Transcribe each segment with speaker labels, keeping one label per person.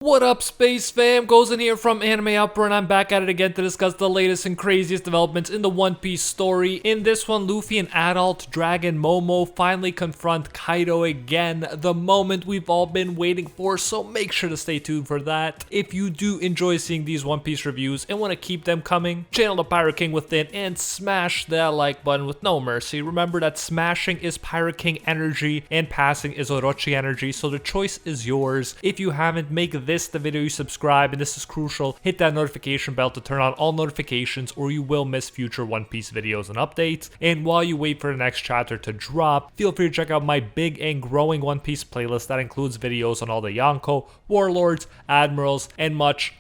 Speaker 1: What up, Space Fam? Goes in here from Anime Upper, and I'm back at it again to discuss the latest and craziest developments in the One Piece story. In this one, Luffy and adult dragon Momo finally confront Kaido again, the moment we've all been waiting for, so make sure to stay tuned for that. If you do enjoy seeing these One Piece reviews and want to keep them coming, channel the Pirate King within and smash that like button with no mercy. Remember that smashing is Pirate King energy and passing is Orochi energy, so the choice is yours. If you haven't, make the video you subscribe, and this is crucial. Hit that notification bell to turn on all notifications or you will miss future One Piece videos and updates. And while you wait for the next chapter to drop, feel free to check out my big and growing One Piece playlist that includes videos on all the Yonko, warlords, admirals, and much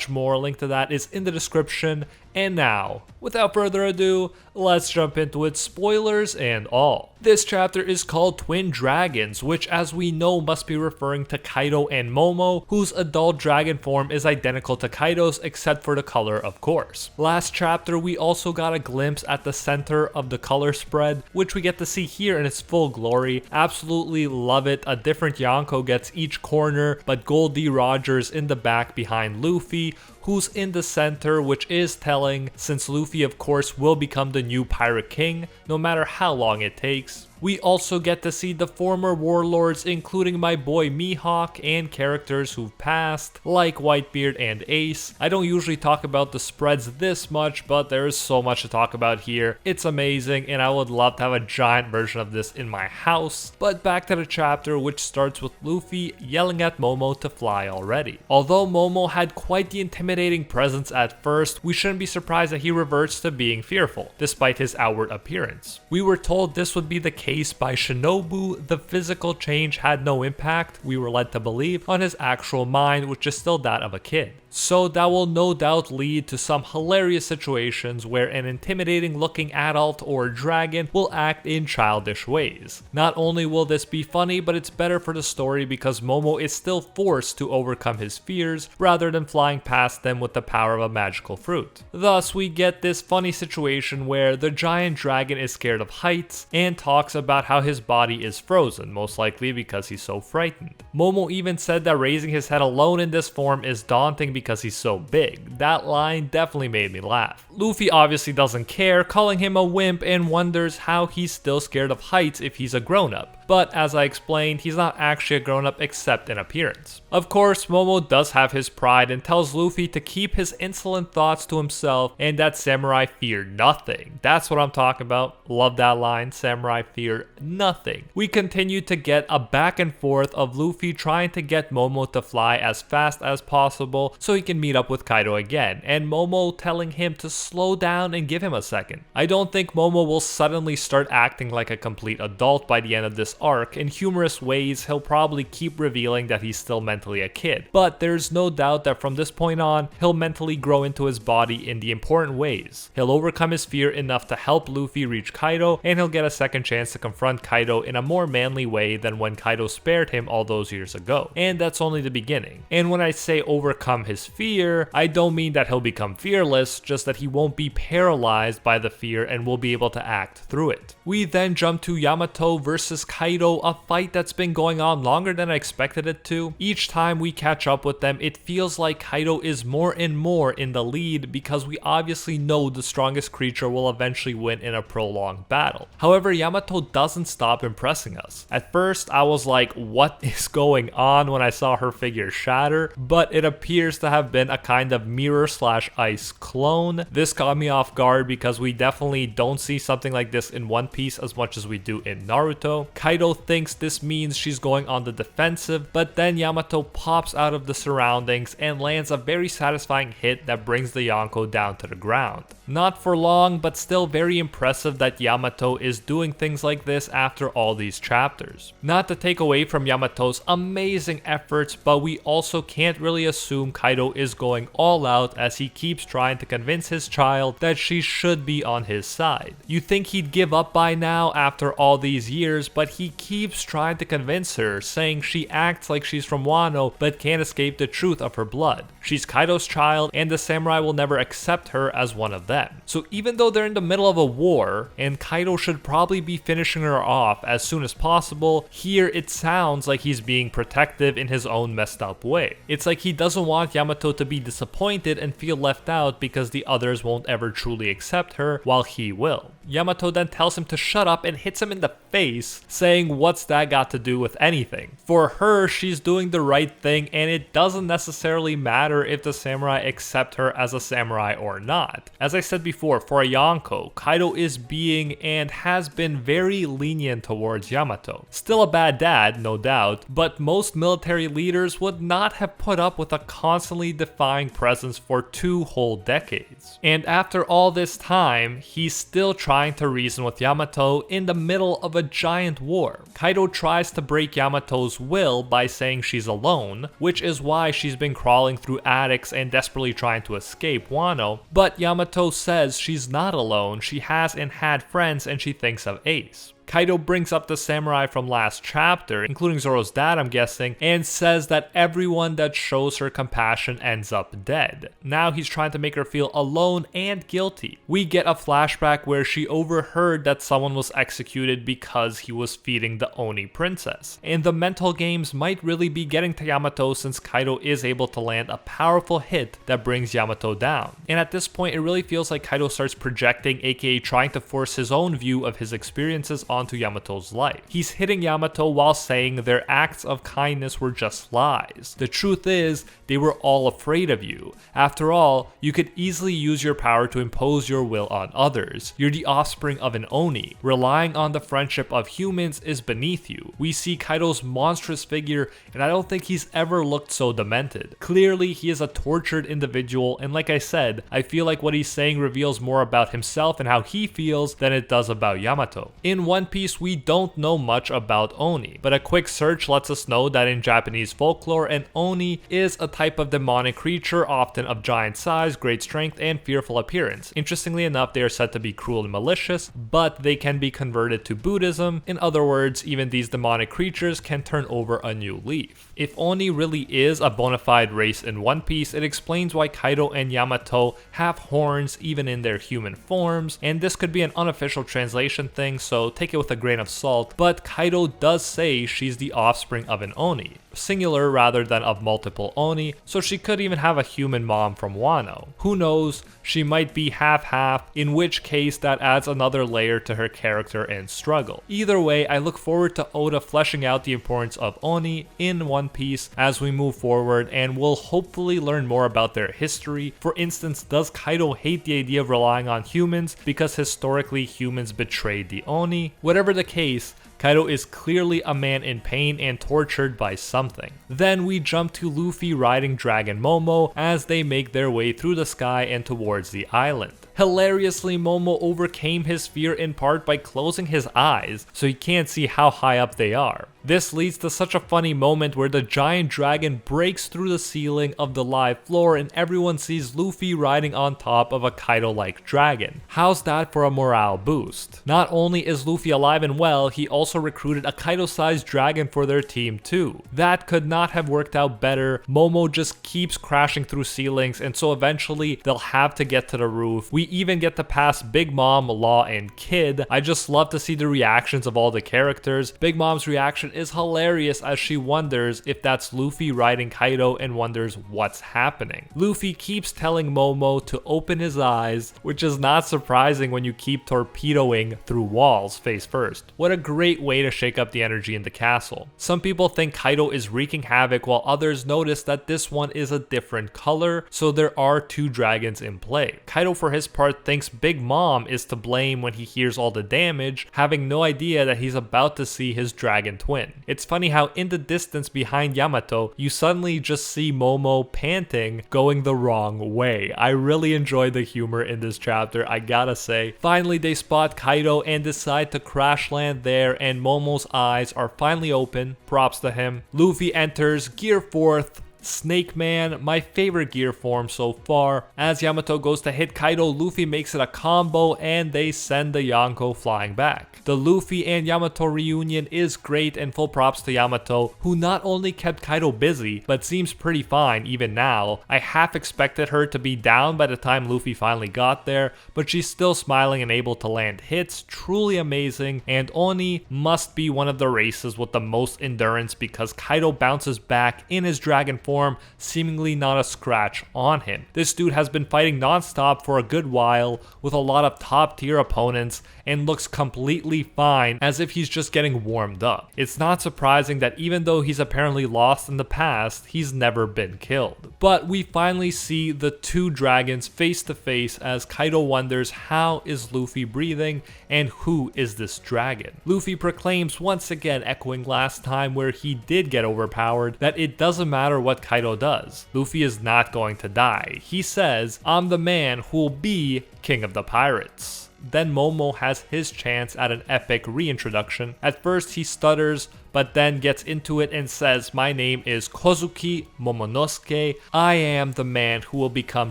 Speaker 1: more. Link to that is in the description. And now, without further ado, let's jump into it, spoilers and all. This chapter is called Twin Dragons, which as we know must be referring to Kaido and Momo, whose adult dragon form is identical to Kaido's except for the color, of course. Last chapter we also got a glimpse at the center of the color spread, which we get to see here in its full glory. Absolutely love it. A different Yonko gets each corner, but Goldie Rogers in the back behind Luffy, who's in the center, which is telling since Luffy of course will become the new Pirate King no matter how long it takes. We also get to see the former warlords, including my boy Mihawk and characters who've passed, like Whitebeard and Ace. I don't usually talk about the spreads this much, but there is so much to talk about here. It's amazing, and I would love to have a giant version of this in my house. But back to the chapter, which starts with Luffy yelling at Momo to fly already. Although Momo had quite the intimidating presence at first, we shouldn't be surprised that he reverts to being fearful, despite his outward appearance. We were told this would be the case by Shinobu. The physical change had no impact, we were led to believe, on his actual mind, which is still that of a kid. So that will no doubt lead to some hilarious situations where an intimidating looking adult or dragon will act in childish ways. Not only will this be funny, but it's better for the story because Momo is still forced to overcome his fears rather than flying past them with the power of a magical fruit. Thus we get this funny situation where the giant dragon is scared of heights and talks about how his body is frozen, most likely because he's so frightened. Momo even said that raising his head alone in this form is daunting because he's so big. That line definitely made me laugh. Luffy obviously doesn't care, calling him a wimp, and wonders how he's still scared of heights if he's a grown-up. But as I explained, he's not actually a grown-up except in appearance. Of course, Momo does have his pride and tells Luffy to keep his insolent thoughts to himself and that samurai fear nothing. That's what I'm talking about. Love that line, samurai fear nothing. We continue to get a back and forth of Luffy trying to get Momo to fly as fast as possible so he can meet up with Kaido again, and Momo telling him to slow down and give him a second. I don't think Momo will suddenly start acting like a complete adult by the end of this arc. In humorous ways, he'll probably keep revealing that he's still mentally a kid, but there's no doubt that from this point on, he'll mentally grow into his body in the important ways. He'll overcome his fear enough to help Luffy reach Kaido, and he'll get a second chance to confront Kaido in a more manly way than when Kaido spared him all those years ago. And that's only the beginning. And when I say overcome his fear, I don't mean that he'll become fearless, just that he won't be paralyzed by the fear and will be able to act through it. We then jump to Yamato versus Kaido, a fight that's been going on longer than I expected it to. Each time we catch up with them, it feels like Kaido is more and more in the lead because we obviously know the strongest creature will eventually win in a prolonged battle. However, Yamato doesn't stop impressing us. At first, I was like, what is going on when I saw her figure shatter? But it appears to have been a kind of mirror/ice clone. This caught me off guard because we definitely don't see something like this in One Piece as much as we do in Naruto. Kaido thinks this means she's going on the defensive, but then Yamato pops out of the surroundings and lands a very satisfying hit that brings the Yonko down to the ground. Not for long, but still very impressive that Yamato is doing things like this after all these chapters. Not to take away from Yamato's amazing efforts, but we also can't really assume Kaido is going all out as he keeps trying to convince his child that she should be on his side. You think he'd give up by now after all these years, but he keeps trying to convince her, saying she acts like she's from Wano but can't escape the truth of her blood. She's Kaido's child and the samurai will never accept her as one of them. So even though they're in the middle of a war and Kaido should probably be finishing her off as soon as possible. Here it sounds like he's being protective in his own messed up way. It's like he doesn't want Yamato to be disappointed and feel left out because the others won't ever truly accept her, while he will. Yamato then tells him to shut up and hits him in the face, saying what's that got to do with anything? For her, she's doing the right thing, and it doesn't necessarily matter if the samurai accept her as a samurai or not. As I said before, for a Yonko, Kaido is being and has been very lenient towards Yamato. Still a bad dad, no doubt, but most military leaders would not have put up with a constantly defying presence for 2 whole decades. And after all this time, he's still trying to reason with Yamato in the middle of a giant war. Kaido tries to break Yamato's will by saying she's alone, which is why she's been crawling through attics and desperately trying to escape Wano, but Yamato says she's not alone, she has and had friends, and she thinks of Ace. Kaido brings up the samurai from last chapter, including Zoro's dad I'm guessing, and says that everyone that shows her compassion ends up dead. Now he's trying to make her feel alone and guilty. We get a flashback where she overheard that someone was executed because he was feeding the Oni princess. And the mental games might really be getting to Yamato since Kaido is able to land a powerful hit that brings Yamato down. And at this point it really feels like Kaido starts projecting, aka trying to force his own view of his experiences onto Yamato's life. He's hitting Yamato while saying their acts of kindness were just lies. The truth is, they were all afraid of you. After all, you could easily use your power to impose your will on others. You're the offspring of an Oni. Relying on the friendship of humans is beneath you. We see Kaido's monstrous figure, and I don't think he's ever looked so demented. Clearly, he is a tortured individual, and like I said, I feel like what he's saying reveals more about himself and how he feels than it does about Yamato. In One Piece, we don't know much about Oni, but a quick search lets us know that in Japanese folklore, an Oni is a type of demonic creature, often of giant size, great strength, and fearful appearance. Interestingly enough, they are said to be cruel and malicious, but they can be converted to Buddhism. In other words, even these demonic creatures can turn over a new leaf. If Oni really is a bona fide race in One Piece, it explains why Kaido and Yamato have horns even in their human forms, and this could be an unofficial translation thing, so take it with a grain of salt, but Kaido does say she's the offspring of an Oni, singular rather than of multiple Oni, so she could even have a human mom from Wano. Who knows, she might be half-half, in which case that adds another layer to her character and struggle. Either way, I look forward to Oda fleshing out the importance of Oni in One Piece as we move forward, and we'll hopefully learn more about their history. For instance, does Kaido hate the idea of relying on humans because historically humans betrayed the Oni? Whatever the case, Kaido is clearly a man in pain and tortured by something. Then we jump to Luffy riding Dragon Momo as they make their way through the sky and towards the island. Hilariously, Momo overcame his fear in part by closing his eyes so he can't see how high up they are. This leads to such a funny moment where the giant dragon breaks through the ceiling of the live floor and everyone sees Luffy riding on top of a Kaido-like dragon. How's that for a morale boost? Not only is Luffy alive and well, he also recruited a Kaido-sized dragon for their team too. That could not have worked out better. Momo just keeps crashing through ceilings, and so eventually they'll have to get to the roof. We even get to pass Big Mom, Law, and Kid. I just love to see the reactions of all the characters. Big Mom's reaction is hilarious as she wonders if that's Luffy riding Kaido and wonders what's happening. Luffy keeps telling Momo to open his eyes, which is not surprising when you keep torpedoing through walls face first. What a great way to shake up the energy in the castle. Some people think Kaido is wreaking havoc, while others notice that this one is a different color, so there are 2 dragons in play. Kaido for his part thinks Big Mom is to blame when he hears all the damage, having no idea that he's about to see his dragon twin. It's funny how in the distance behind Yamato, you suddenly just see Momo panting, going the wrong way. I really enjoyed the humor in this chapter, I gotta say. Finally, they spot Kaido and decide to crash land there, and Momo's eyes are finally open. Props to him. Luffy enters, gear forth, Snake Man, my favorite gear form so far. As Yamato goes to hit Kaido, Luffy makes it a combo and they send the Yonko flying back. The Luffy and Yamato reunion is great, and full props to Yamato, who not only kept Kaido busy, but seems pretty fine even now. I half expected her to be down by the time Luffy finally got there, but she's still smiling and able to land hits. Truly amazing, and Oni must be one of the races with the most endurance because Kaido bounces back in his dragon form, seemingly not a scratch on him. This dude has been fighting non-stop for a good while with a lot of top tier opponents and looks completely fine, as if he's just getting warmed up. It's not surprising that even though he's apparently lost in the past, he's never been killed. But we finally see the two dragons face to face as Kaido wonders how is Luffy breathing and who is this dragon. Luffy proclaims, once again echoing last time where he did get overpowered, that it doesn't matter what Kaido does. Luffy is not going to die. He says, "I'm the man who'll be king of the pirates." Then Momo has his chance at an epic reintroduction. At first he stutters, but then gets into it and says, "My name is Kozuki Momonosuke. I am the man who will become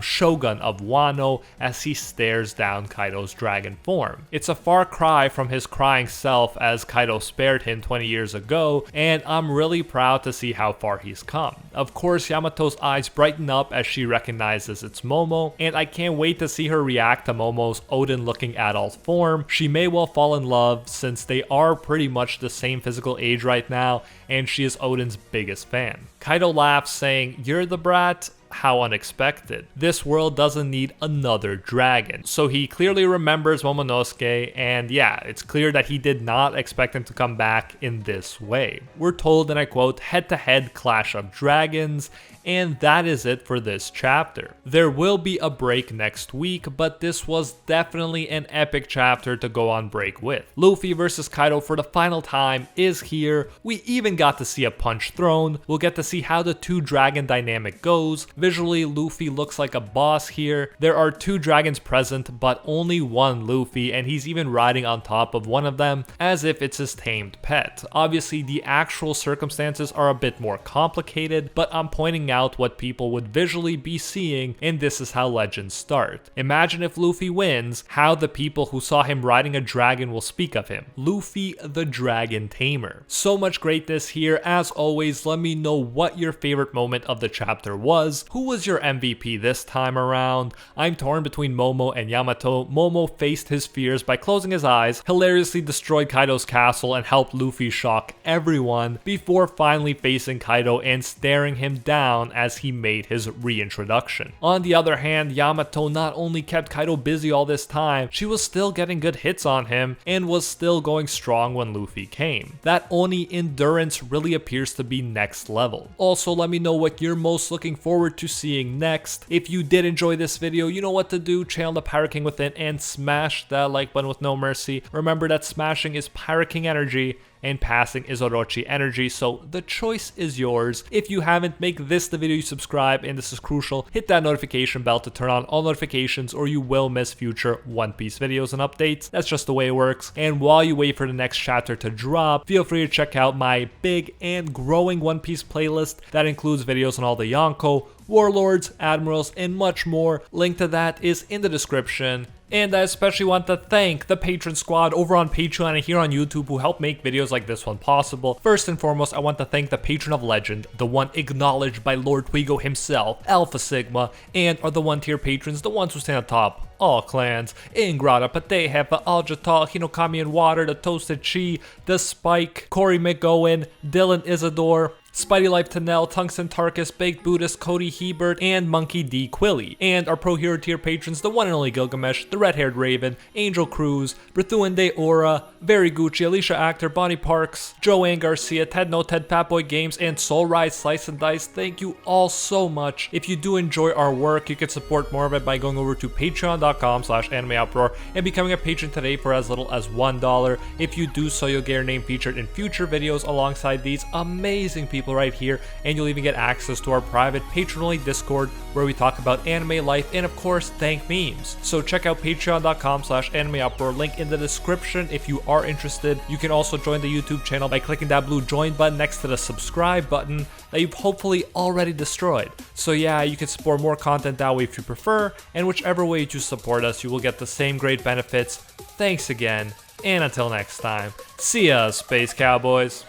Speaker 1: Shogun of Wano," as he stares down Kaido's dragon form. It's a far cry from his crying self as Kaido spared him 20 years ago, and I'm really proud to see how far he's come. Of course, Yamato's eyes brighten up as she recognizes it's Momo, and I can't wait to see her react to Momo's Odin-looking adult form. She may well fall in love since they are pretty much the same physical age right now, and she is Odin's biggest fan. Kaido laughs, saying, "You're the brat? How unexpected. This world doesn't need another dragon." So he clearly remembers Momonosuke, and yeah, it's clear that he did not expect him to come back in this way. We're told, and I quote, "head-to-head clash of dragons," and that is it for this chapter. There will be a break next week, but this was definitely an epic chapter to go on break with. Luffy versus Kaido for the final time is here. We even got to see a punch thrown. We'll get to see how the two dragon dynamic goes. Visually, Luffy looks like a boss here. There are two dragons present, but only one Luffy, and he's even riding on top of one of them as if it's his tamed pet. Obviously, the actual circumstances are a bit more complicated, but I'm pointing out what people would visually be seeing, and this is how legends start. Imagine if Luffy wins, how the people who saw him riding a dragon will speak of him. Luffy the Dragon Tamer. So much greatness here. As always, let me know what your favorite moment of the chapter was. Who was your MVP this time around? I'm torn between Momo and Yamato. Momo faced his fears by closing his eyes, hilariously destroyed Kaido's castle, and helped Luffy shock everyone before finally facing Kaido and staring him down as he made his reintroduction. On the other hand, Yamato not only kept Kaido busy all this time, she was still getting good hits on him and was still going strong when Luffy came. That Oni endurance really appears to be next level. Also, let me know what you're most looking forward to seeing next. If you did enjoy this video, you know what to do. Channel the Pirate King within and smash that like button with no mercy. Remember that smashing is Pirate King energy and passing is Orochi energy, so the choice is yours. If you haven't, make this the video you subscribe, and this is crucial. Hit that notification bell to turn on all notifications or you will miss future One Piece videos and updates. That's just the way it works. And while you wait for the next chapter to drop, feel free to check out my big and growing One Piece playlist that includes videos on all the Yonko, Warlords, Admirals, and much more. Link to that is in the description. And I especially want to thank the Patron Squad over on Patreon and here on YouTube who help make videos like this one possible. First and foremost, I want to thank the Patron of Legend, the one acknowledged by Lord Twigo himself, Alpha Sigma, and are the 1-tier patrons, the ones who stand atop all clans: Ingrata, Patehefa, Aljatal, Hinokami and Water, the Toasted Chi, the Spike, Corey McGowan, Dylan Isidore, Spidey Life Tanel, Tungsten Tarkus, Baked Buddhist, Cody Hebert, and Monkey D. Quilly. And our Pro Hero tier patrons, the one and only Gilgamesh, the Red-Haired Raven, Angel Cruz, Brethuende Aura, Very Gucci, Alicia Actor, Bonnie Parks, Joanne Garcia, Ted No Ted, Fatboy Games, and Soul Rise Slice and Dice. Thank you all so much. If you do enjoy our work, you can support more of it by going over to patreon.com/animeuproar and becoming a patron today for as little as $1. If you do so, you'll get your name featured in future videos alongside these amazing people people right here, and you'll even get access to our private patron-only Discord where we talk about anime life and of course thank memes. So check out patreon.com/animeuproar, link in the description if you are interested. You can also join the YouTube channel by clicking that blue join button next to the subscribe button that you've hopefully already destroyed. So yeah, you can support more content that way if you prefer, and whichever way you choose to support us, you will get the same great benefits. Thanks again, and until next time, see ya, Space Cowboys.